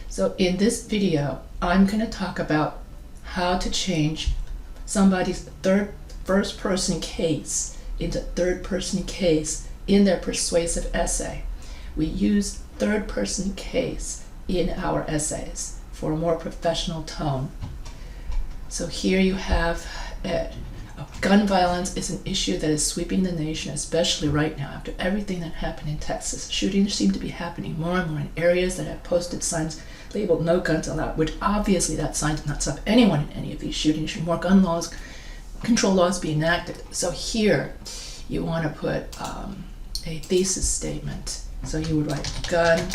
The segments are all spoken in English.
So in this video, I'm going to talk about how to change somebody's first person case into third person case in their persuasive essay. We use third person case in our essays for a more professional tone. So here you have gun violence is an issue that is sweeping the nation, especially right now after everything that happened in Texas. Shootings seem to be happening more and more in areas that have posted signs labeled "No Guns Allowed," which obviously that sign did not stop anyone in any of these shootings. Should more gun laws, control laws be enacted? So here you want to put a thesis statement. So you would write, gun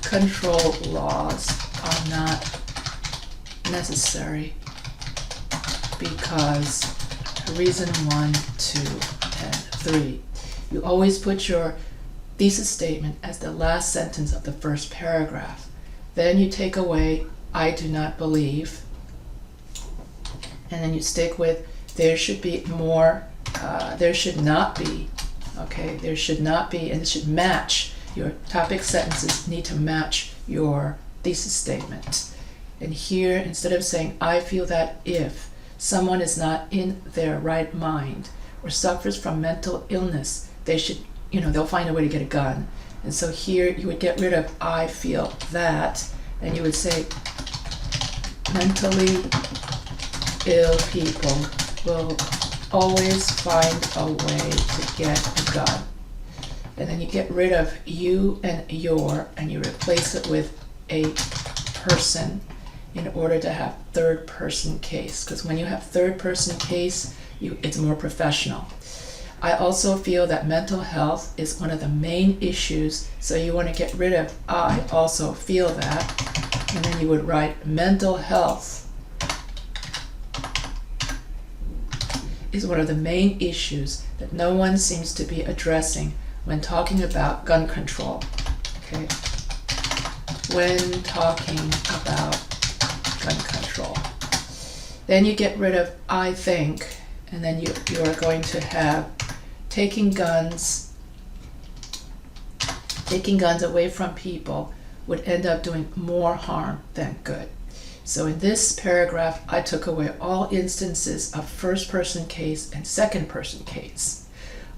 control laws are not necessary because reason 1, 2, and 3. You always put your thesis statement as the last sentence of the first paragraph. Then you take away "I do not believe," and then you stick with there should be more, there should not be, okay, there should not be, and it should match. Your topic sentences need to match your thesis statement. And here, instead of saying "I feel that if someone is not in their right mind or suffers from mental illness, they should, they'll find a way to get a gun." And so here you would get rid of "I feel that," and you would say mentally ill people will always find a way to get a gun. And then you get rid of "you" and "your," and you replace it with a person in order to have third person case, because when you have third person case, it's more professional. I also feel that mental health is one of the main issues, so you want to get rid of "I also feel that," and then you would write mental health is one of the main issues that no one seems to be addressing when talking about gun control. Okay, when talking about gun control. Then you get rid of "I think," and then you are going to have taking guns away from people would end up doing more harm than good. So in this paragraph, I took away all instances of first person case and second person case.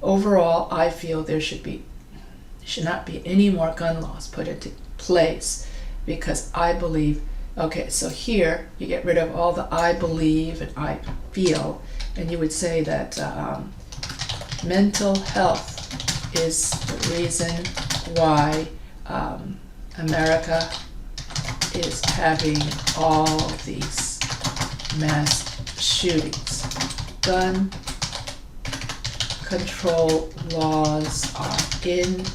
Overall, I feel there should not be any more gun laws put into place because I believe. Okay, so here you get rid of all the "I believe" and "I feel," and you would say that mental health is the reason why America is having all these mass shootings. Gun control laws are ineffective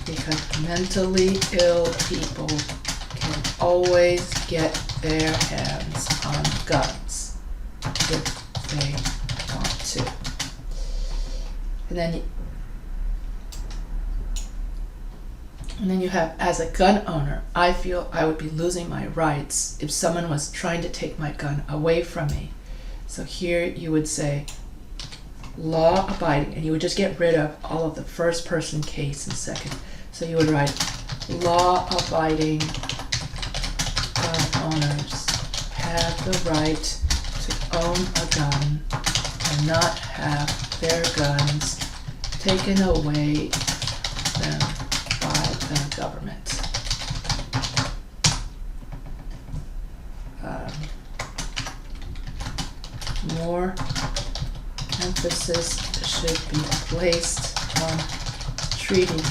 because mentally ill people can always get their hands on guns if they want to. And then you have, as a gun owner, I feel I would be losing my rights if someone was trying to take my gun away from me. So here you would say law abiding, and you would just get rid of all of the first person case and second. So you would write law abiding gun owners have the right to own a gun and not have their guns taken away them by the government. More emphasis should be placed on treating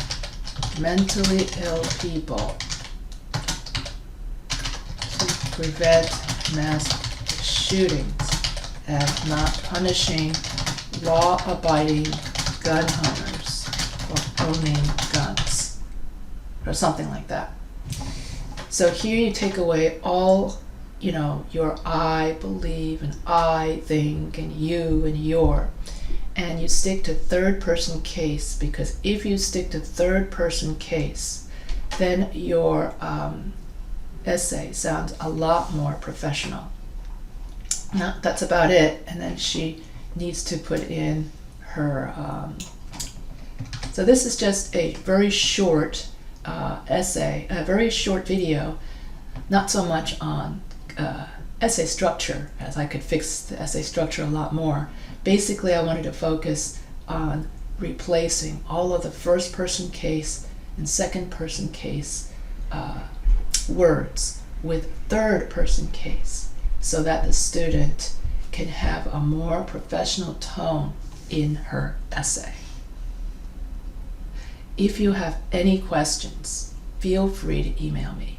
mentally ill people to prevent mass shootings and not punishing law-abiding gun owners for owning guns, or something like that. So here you take away all, your "I believe" and "I think" and "you" and "your," and you stick to third person case, because if you stick to third person case, then your essay sounds a lot more professional. Now, that's about it. And then she needs to put in her so this is just a very short essay, a very short video, not so much on essay structure, as I could fix the essay structure a lot more. Basically, I wanted to focus on replacing all of the first person case and second person case words with third person case, so that the student can have a more professional tone in her essay. If you have any questions, feel free to email me.